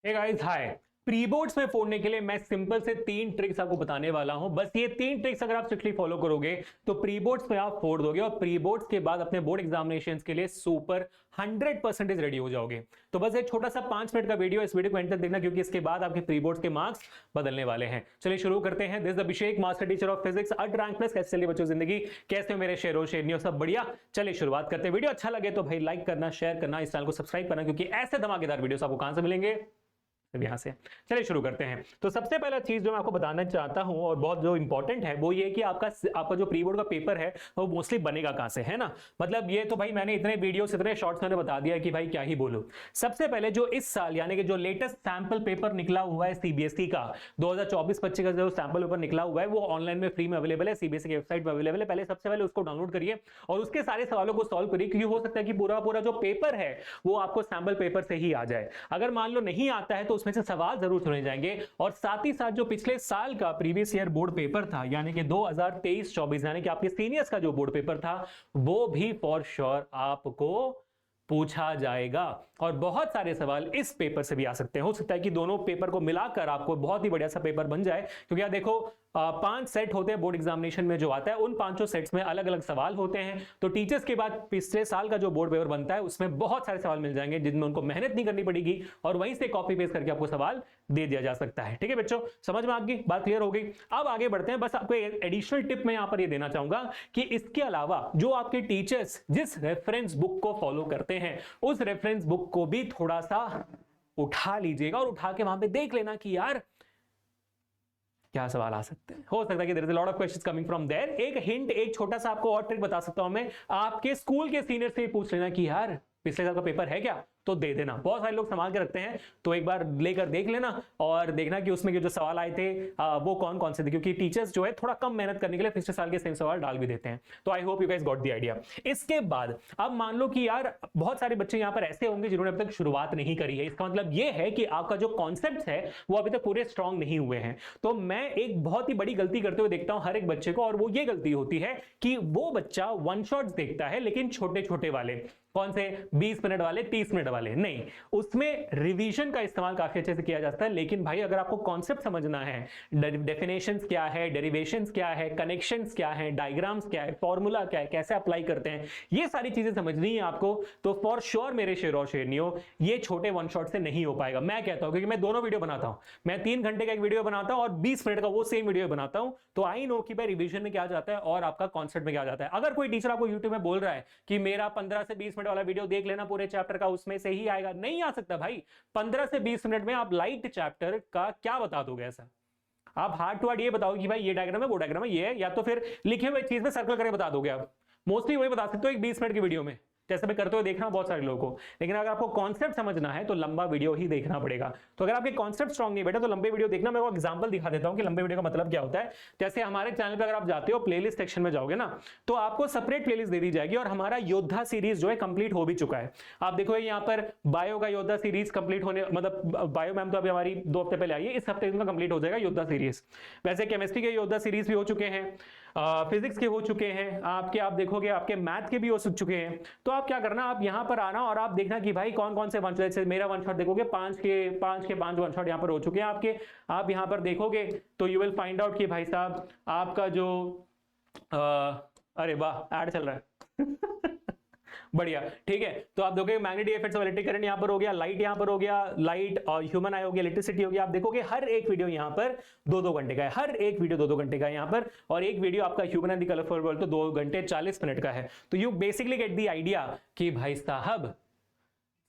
हे guys hi. Pre boards में फोड़ने के लिए मैं सिंपल से 3 ट्रिक्स आपको बताने वाला हूं। बस ये 3 ट्रिक्स अगर आप स्ट्रिक्टली फॉलो करोगे तो प्री बोर्ड्स में आप फोड़ दोगे और प्री बोर्ड्स के बाद अपने बोर्ड एग्जामिनेशंस के लिए सुपर 100% रेडी हो जाओगे। तो बस एक छोटा सा 5 मिनट का वीडियो, इस वीडियो को एंड तक देखना क्योंकि इसके बाद आपके प्री बोर्ड्स के मार्क्स बदलने वाले हैं। चलिए शुरू करते हैं। This is Abhishek, master teacher of physics at Rank Plus. कैसे चलिए बच्चों जिंदगी, कैसे हो मेरे शेरों शेरनियों, सब बढ़िया। चलिए शुरुआत करते हैं। वीडियो अच्छा लगे तो भाई लाइक करना, शेयर करना, इस चैनल को सब्सक्राइब करना क्योंकि ऐसे धमाकेदार वीडियोस आपको कहां से मिलेंगे, यहां से। चलिए शुरू करते हैं। तो सबसे पहला चीज जो मैं आपको बताना चाहता हूं और बहुत जो इंपॉर्टेंट है वो ये कि आपका जो प्री बोर्ड का पेपर है वो मोस्टली बनेगा कहां से, है ना। मतलब ये तो भाई मैंने इतने वीडियोस इतने शॉर्ट्स में बता दिया कि भाई क्या ही बोलूं। सबसे पहले जो इस साल यानी कि जो लेटेस्ट सैंपल पेपर निकला हुआ है सीबीएसई का 2024-25 का जो सैंपल पेपर निकला हुआ है वो ऑनलाइन में फ्री में अवेलेबल है, सीबीएसई की वेबसाइट पर अवेलेबल है। पहले सबसे पहले उसको डाउनलोड करिए और उसके सारे सवालों को सॉल्व करिए क्योंकि हो सकता है कि पूरा जो पेपर है वो आपको सैंपल पेपर से ही आ जाए। अगर मान लो नहीं आता है तो उसमें से सवाल जरूर सुने जाएंगे और साथ ही साथ जो पिछले साल का प्रीवियस ईयर बोर्ड पेपर था यानी कि 2023-24 यानी कि आपके सीनियर्स का जो बोर्ड पेपर था वो भी फॉर श्योर आपको पूछा जाएगा और बहुत सारे सवाल इस पेपर से भी आ सकते हैं। हो सकता है कि दोनों पेपर को मिलाकर आपको बहुत ही बढ़िया सा पेपर बन जाए क्योंकि आप देखो 5 सेट होते हैं बोर्ड एग्जामिनेशन में जो आता है, उन 5 सेट्स में अलग अलग सवाल होते हैं। तो टीचर्स के बाद पिछले साल का जो बोर्ड पेपर बनता है उसमें बहुत सारे सवाल मिल जाएंगे जिनमें उनको मेहनत नहीं करनी पड़ेगी और वहीं से कॉपी पेस्ट करके आपको सवाल दे दिया जा सकता है। ठीक है बच्चों, समझ में आ गई बात, क्लियर हो गई। अब आगे बढ़ते हैं। बस आपको एडिशनल टिप मैं यहां पर देना चाहूंगा कि इसके अलावा जो आपके टीचर्स जिस रेफरेंस बुक को फॉलो करते हैं उस रेफरेंस बुक को भी थोड़ा सा उठा लीजिएगा और उठा के वहां पे देख लेना कि यार क्या सवाल आ सकते हैं। हो सकता है कि there is a lot of questions coming from there. एक हिंट, एक छोटा सा आपको और ट्रिक बता सकता हूं मैं, आपके स्कूल के सीनियर से पूछ लेना कि यार पिछले साल का पेपर है क्या, तो दे देना। बहुत सारे लोग संभाल के रखते हैं तो एक बार लेकर देख लेना और देखना कि उसमें जो सवाल आए थे वो कौन कौन से थे क्योंकि टीचर्स जो है थोड़ा कम मेहनत करने के लिए पिछले साल के सेम सवाल डाल भी देते हैं। तो I hope you guys got the idea. इसके बाद अब मान लो कि यार बहुत सारे बच्चे यहां पर ऐसे होंगे जिन्होंने अभी तक शुरुआत नहीं करी है। इसका मतलब ये है कि आपका जो कॉन्सेप्ट है वो अभी तक पूरे स्ट्रांग नहीं हुए हैं। तो मैं एक बहुत ही बड़ी गलती करते हुए देखता हूं हर एक बच्चे को और वो ये गलती होती है कि वो बच्चा वन शॉट्स देखता है लेकिन छोटे छोटे वाले, कौन से 20 मिनट वाले, 30 मिनट वाले नहीं। उसमें रिवीजन का इस्तेमाल काफी अच्छे से किया जाता है लेकिन भाई अगर आपको कॉन्सेप्ट समझना है, डेफिनेशंस क्या है, डेरिवेशंस क्या है, कनेक्शंस क्या है, डायग्राम्स क्या है, फॉर्मूला क्या है, कैसे अप्लाई करते हैं, ये सारी चीजें समझनी है आपको तो फॉर श्योर मेरे शेरों शेरनियों ये छोटे वन शॉट से नहीं हो पाएगा। मैं कहता हूं क्योंकि मैं दोनों वीडियो बनाता हूं, मैं 3 घंटे का एक वीडियो बनाता हूं और 20 मिनट का वो सेम वीडियो बनाता हूं। तो आई नो कि भाई रिवीजन में क्या जाता है और आपका कॉन्सेप्ट में क्या जाता है। अगर कोई टीचर आपको यूट्यूब में बोल रहा है कि मेरा 15 से 20 मिनट वाला वीडियो देख लेना पूरे चैप्टर का, उसमें से ही आएगा, नहीं आ सकता भाई। 15 से 20 मिनट में आप लाइट चैप्टर का क्या बता दोगे ऐसा। आप हार्ड टू हार्ड ये बताओ कि भाई ये डायग्राम है, वो डायग्राम है, ये है, या तो फिर लिखे हुए चीज में सर्कल करके बता दोगे। आप मोस्टली वही बता सकते हो एक 20 मिनट की वीडियो में, जैसे मैं करते हुए देखना बहुत सारे लोगों को। लेकिन अगर आपको कॉन्सेप्ट समझना है तो लंबा वीडियो ही देखना पड़ेगा। तो अगर आपके कॉन्सेप्ट स्ट्रांग नहीं बैठा तो लंबे वीडियो देखना। मैं वो एग्जांपल दिखा देता हूं कि लंबे वीडियो का मतलब क्या होता है। जैसे हमारे चैनल पे अगर आप जाते हो प्लेलिस्ट सेक्शन में जाओगे ना तो आपको सेपरेट प्लेलिस्ट दे दी जाएगी और हमारा योद्धा सीरीज जो है कंप्लीट हो भी चुका है। आप देखो यहां पर बायो का योद्धा सीरीज कंप्लीट होने, मतलब बायो मैम तो अभी हमारी 2 हफ्ते पहले आई है, इस हफ्ते इनका कंप्लीट हो जाएगा योद्धा सीरीज। वैसे केमिस्ट्री के योद्धा सीरीज भी हो चुके हैं, फिजिक्स के हो चुके हैं, आप देखोगे आपके मैथ के भी हो चुके हैं। तो आप क्या करना, आप यहां पर आना और आप देखना कि भाई कौन कौन से वन शॉट, मेरा वन शॉट देखोगे 5 के 5 वन शॉट यहां पर हो चुके हैं आपके। आप यहां पर देखोगे तो यू विल फाइंड आउट कि भाई साहब आपका जो अरे वाह ऐड चल रहा है बढ़िया, ठीक है। तो आप देखोगे magnetic effects of electric current यहां पर हो गया, लाइट यहां पर हो गया, लाइट और ह्यूमन आई हो गया, इलेक्ट्रिसिटी हो गया। आप देखोगे हर एक वीडियो यहां पर 2-2 घंटे का है, हर एक वीडियो 2-2 घंटे का है यहां पर, और एक वीडियो आपका human and the colourful world तो 2 घंटे 40 मिनट का है। तो you basically get the idea कि भाई साहब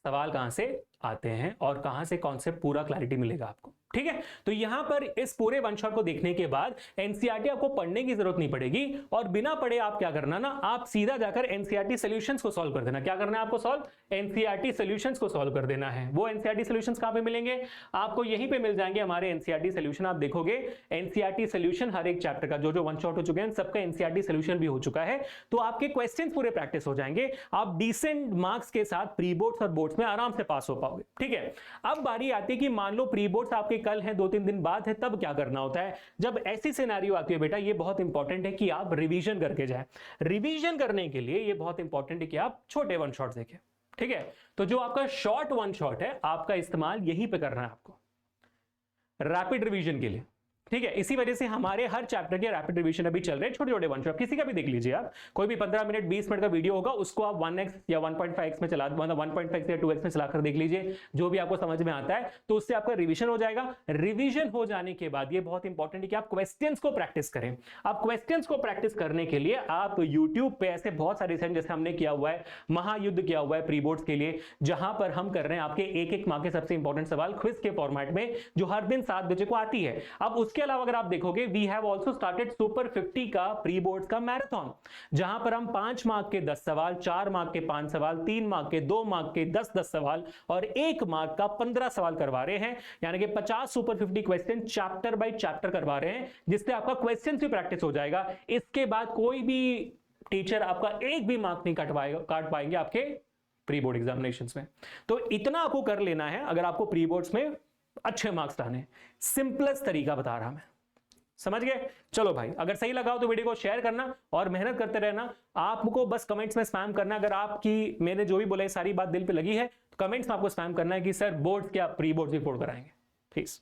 सवाल कहां से आते हैं और कहां से कॉन्सेप्ट पूरा क्लैरिटी मिलेगा आपको। ठीक है, तो यहां पर इस पूरे वन शॉट को देखने के बाद एनसीईआरटी आपको पढ़ने की जरूरत नहीं पड़ेगी और बिना पढ़े आप क्या करना ना, आप सीधा जाकर एनसीईआरटी सॉल्यूशंस को सॉल्व कर देना। क्या करना है आपको, सॉल्व एनसीईआरटी सॉल्यूशंस को सॉल्व कर देना है। वो एनसीईआरटी सॉल्यूशंस कहां पे मिलेंगे, आपको यहीं पे मिल जाएंगे हमारे एनसीईआरटी सॉल्यूशन। आप देखोगे एनसीईआरटी सॉल्यूशन हर एक चैप्टर का जो वन शॉट हो चुके हैं सबका एनसीईआरटी सॉल्यूशन भी हो चुका है। तो आपके क्वेश्चंस पूरे प्रैक्टिस हो जाएंगे, आप डिसेंट मार्क्स के साथ प्री बोर्ड्स और बोर्ड्स में आराम से पास हो पाओगे। ठीक है, अब बारी आती है कि मान लो प्री बोर्ड्स आपके कल है, 2-3 दिन बाद है, तब क्या करना होता है। जब ऐसी सिनेरियो आती है बेटा, ये बहुत इंपॉर्टेंट है कि आप रिवीजन करके जाएं। रिवीजन करने के लिए ये बहुत इंपॉर्टेंट है कि आप छोटे वन शॉट्स देखें। ठीक है, तो जो आपका शॉर्ट वन शॉट है आपका इस्तेमाल यहीं पे करना है आपको रैपिड रिवीजन के लिए। ठीक है, इसी वजह से हमारे हर चैप्टर के रैपिड रिवीजन अभी चल रहे हैं, छोटे छोटे वन शॉट, किसी का भी देख लीजिए आप, कोई भी 15 मिनट 20 मिनट का वीडियो होगा उसको आप 1x या 1.5x में चला, मतलब 1.5 या 2x में चलाकर देख लीजिए, जो भी आपको समझ में आता है, तो उससे आपका रिवीजन हो जाएगा। रिवीजन हो जाने के बाद ये बहुत इंपॉर्टेंट है कि आप क्वेश्चंस को प्रैक्टिस करें। आप क्वेश्चंस को प्रैक्टिस करने के लिए आप यूट्यूब पे ऐसे बहुत सारे सेशन जैसे हमने किया हुआ है, महायुद्ध किया हुआ है प्री बोर्ड्स के लिए, जहां पर हम कर रहे हैं आपके एक एक मार्क के सबसे इंपॉर्टेंट सवाल क्विज के फॉर्मेट में, जो हर दिन 7 बजे को आती है। अब उसके अलावा अगर आप देखोगे we have also started super 50 का प्री बोर्ड्स का मैराथन, जहां पर हम 5 मार्क के 10 सवाल, 4 मार्क के 5 सवाल, 3 मार्क के 2 मार्क के 10 सवाल और 1 मार्क का 15 सवाल करवा रहे हैं, यानी कि 50 super 50 question chapter by chapter करवा रहे हैं, जिससे आपका क्वेश्चन भी प्रैक्टिस हो जाएगा। इसके बाद कोई भी टीचर आपका एक भी मार्क नहीं काट पाएंगे आपके प्री बोर्ड एग्जामिनेशंस में। तो इतना आपको कर लेना है अगर आपको प्री बोर्ड्स में अच्छे मार्क्स लाने। सिंपलेस्ट तरीका बता रहा मैं, समझ गए? चलो भाई, अगर सही लगा हो तो वीडियो को शेयर करना और मेहनत करते रहना। आपको बस कमेंट्स में स्पैम करना, अगर आपकी मैंने जो भी बोला है सारी बात दिल पे लगी है तो कमेंट्स में आपको स्पैम करना है कि सर बोर्ड्स क्या प्री बोर्ड्स भी फोड़ कराएंगे। प्लीज।